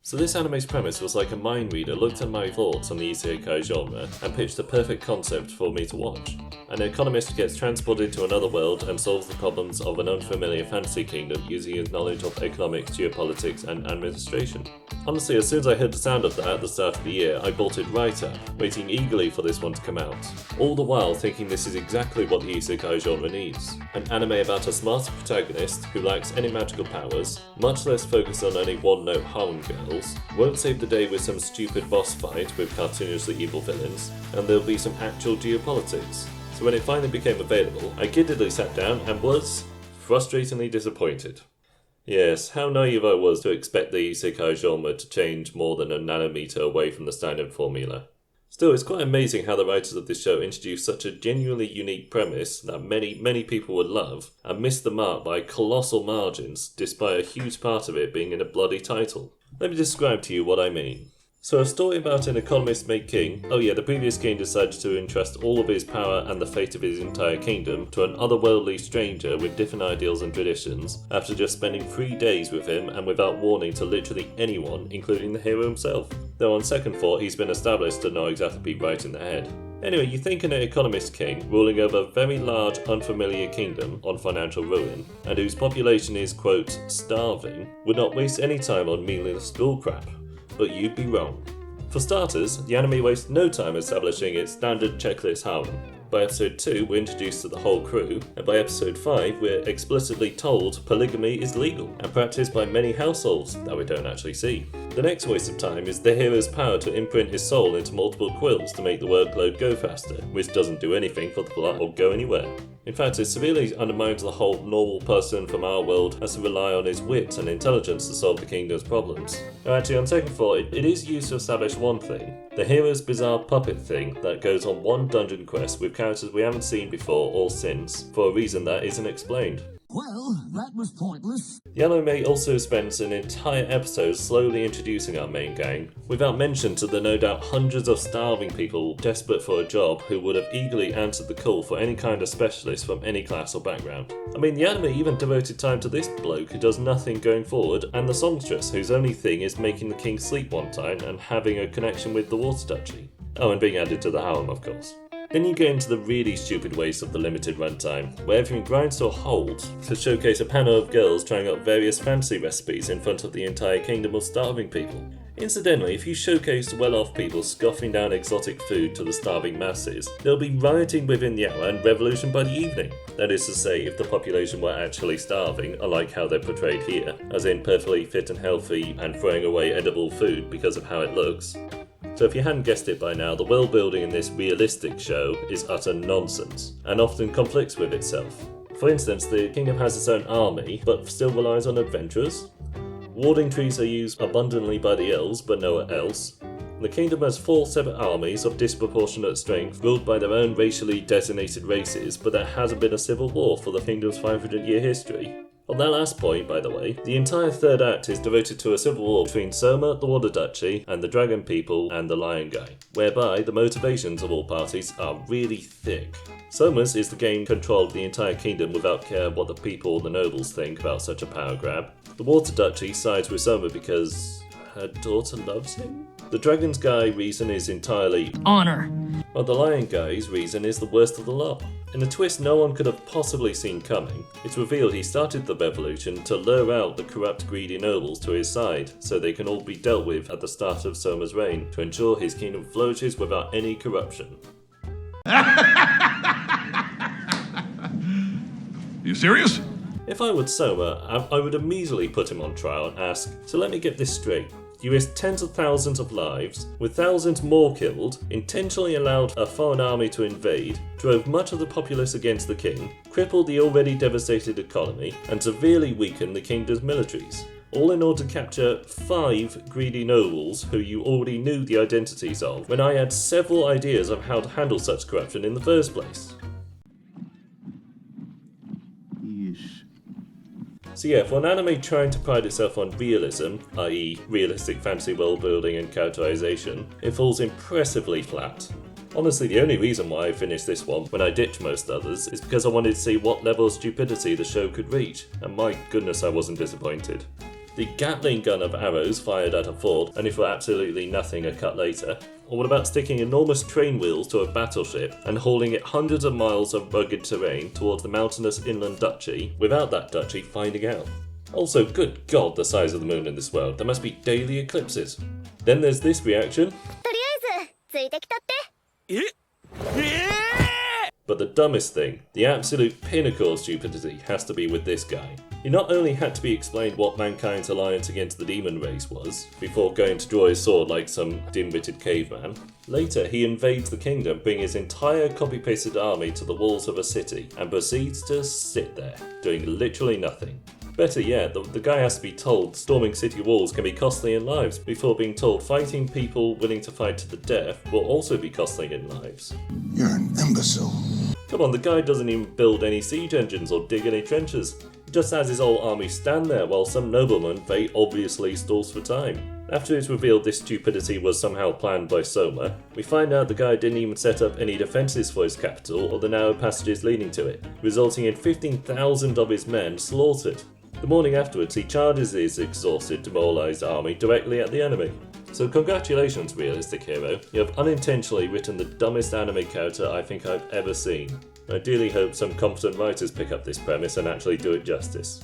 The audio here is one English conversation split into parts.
So this anime's premise was like a mind reader looked at my thoughts on the Isekai genre and pitched the perfect concept for me to watch. An economist gets transported to another world and solves the problems of an unfamiliar fantasy kingdom using his knowledge of economics, geopolitics and administration. Honestly, as soon as I heard the sound of that at the start of the year, I bolted right up, waiting eagerly for this one to come out. All the while thinking this is exactly what the Isekai genre needs. An anime about a smart protagonist who lacks any magical powers, much less focused on only one-note harem girls, won't save the day with some stupid boss fight with cartoonishly evil villains, and there'll be some actual geopolitics. So when it finally became available, I giddily sat down and was frustratingly disappointed. Yes, how naive I was to expect the Isekai genre to change more than a nanometer away from the standard formula. Still, it's quite amazing how the writers of this show introduced such a genuinely unique premise that many people would love, and missed the mark by colossal margins, despite a huge part of it being in a bloody title. Let me describe to you what I mean. So a story about an economist made king. The previous king decided to entrust all of his power and the fate of his entire kingdom to an otherworldly stranger with different ideals and traditions, after just spending 3 days with him and without warning to literally anyone, including the hero himself. Though on second thought he's been established to not exactly be right in the head. Anyway, you think an economist king ruling over a very large unfamiliar kingdom on financial ruin, and whose population is, quote, starving, would not waste any time on meaningless bullcrap. But you'd be wrong. For starters, the anime wastes no time establishing its standard checklist harem. By episode 2, we're introduced to the whole crew, and by episode 5, we're explicitly told polygamy is legal and practiced by many households that we don't actually see. The next waste of time is the hero's power to imprint his soul into multiple quills to make the workload go faster, which doesn't do anything for the plot or go anywhere. In fact, it severely undermines the whole normal person from our world has to rely on his wit and intelligence to solve the kingdom's problems. Now actually, on second thought, it is used to establish one thing. The hero's bizarre puppet thing that goes on one dungeon quest with characters we haven't seen before or since, for a reason that isn't explained. Well, that was pointless. The anime also spends an entire episode slowly introducing our main gang, without mention to the no doubt hundreds of starving people desperate for a job who would have eagerly answered the call for any kind of specialist from any class or background. I mean, the anime even devoted time to this bloke who does nothing going forward, and the songstress whose only thing is making the king sleep one time and having a connection with the water duchy. Oh, and being added to the harem, of course. Then you get into the really stupid waste of the limited runtime, where everything grinds to a halt to showcase a panel of girls trying out various fancy recipes in front of the entire kingdom of starving people. Incidentally, if you showcase well-off people scoffing down exotic food to the starving masses, there'll be rioting within the hour and revolution by the evening. That is to say, if the population were actually starving, unlike how they're portrayed here, as in perfectly fit and healthy and throwing away edible food because of how it looks. So if you hadn't guessed it by now, the world building in this realistic show is utter nonsense, and often conflicts with itself. For instance, the kingdom has its own army, but still relies on adventurers. Warding trees are used abundantly by the elves, but nowhere else. The kingdom has 4 separate armies of disproportionate strength, ruled by their own racially designated races, but there hasn't been a civil war for the kingdom's 500-year history. On that last point, by the way, the entire third act is devoted to a civil war between Soma, the Water Duchy, and the Dragon People and the Lion Guy, whereby the motivations of all parties are really thick. Soma's is to gain control of the entire kingdom without care what the people or the nobles think about such a power grab. The Water Duchy sides with Soma because her daughter loves him? The Dragon's Guy reason is entirely honor, while the Lion Guy's reason is the worst of the lot. In a twist no one could have possibly seen coming, it's revealed he started the revolution to lure out the corrupt, greedy nobles to his side, so they can all be dealt with at the start of Soma's reign, to ensure his kingdom flourishes without any corruption. You serious? If I were Soma, I would immediately put him on trial and ask, so let me get this straight. You risked tens of thousands of lives, with thousands more killed, intentionally allowed a foreign army to invade, drove much of the populace against the king, crippled the already devastated economy, and severely weakened the kingdom's militaries. All in order to capture 5 greedy nobles who you already knew the identities of, when I had several ideas of how to handle such corruption in the first place. So yeah, for an anime trying to pride itself on realism, i.e. realistic fantasy world building and characterization, it falls impressively flat. Honestly, the only reason why I finished this one when I ditched most others is because I wanted to see what level of stupidity the show could reach, and my goodness I wasn't disappointed. The Gatling gun of arrows fired at a fort, only for absolutely nothing a cut later? Or what about sticking enormous train wheels to a battleship and hauling it hundreds of miles of rugged terrain towards the mountainous inland duchy without that duchy finding out? Also, good god, the size of the moon in this world. There must be daily eclipses. Then there's this reaction. But the dumbest thing, the absolute pinnacle of stupidity, has to be with this guy. He not only had to be explained what mankind's alliance against the demon race was, before going to draw his sword like some dim-witted caveman. Later, he invades the kingdom, bringing his entire copy-pasted army to the walls of a city, and proceeds to sit there, doing literally nothing. Better yet, the guy has to be told storming city walls can be costly in lives, before being told fighting people willing to fight to the death will also be costly in lives. You're an imbecile. Come on, the guy doesn't even build any siege engines or dig any trenches. He just has his whole army stand there while some nobleman very obviously stalls for time. After it's revealed this stupidity was somehow planned by Soma, we find out the guy didn't even set up any defences for his capital or the narrow passages leading to it, resulting in 15,000 of his men slaughtered. The morning afterwards, he charges his exhausted, demoralised army directly at the enemy. So congratulations, Realistic Hero. You have unintentionally written the dumbest anime character I think I've ever seen. I dearly hope some competent writers pick up this premise and actually do it justice.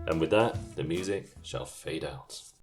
And with that, the music shall fade out.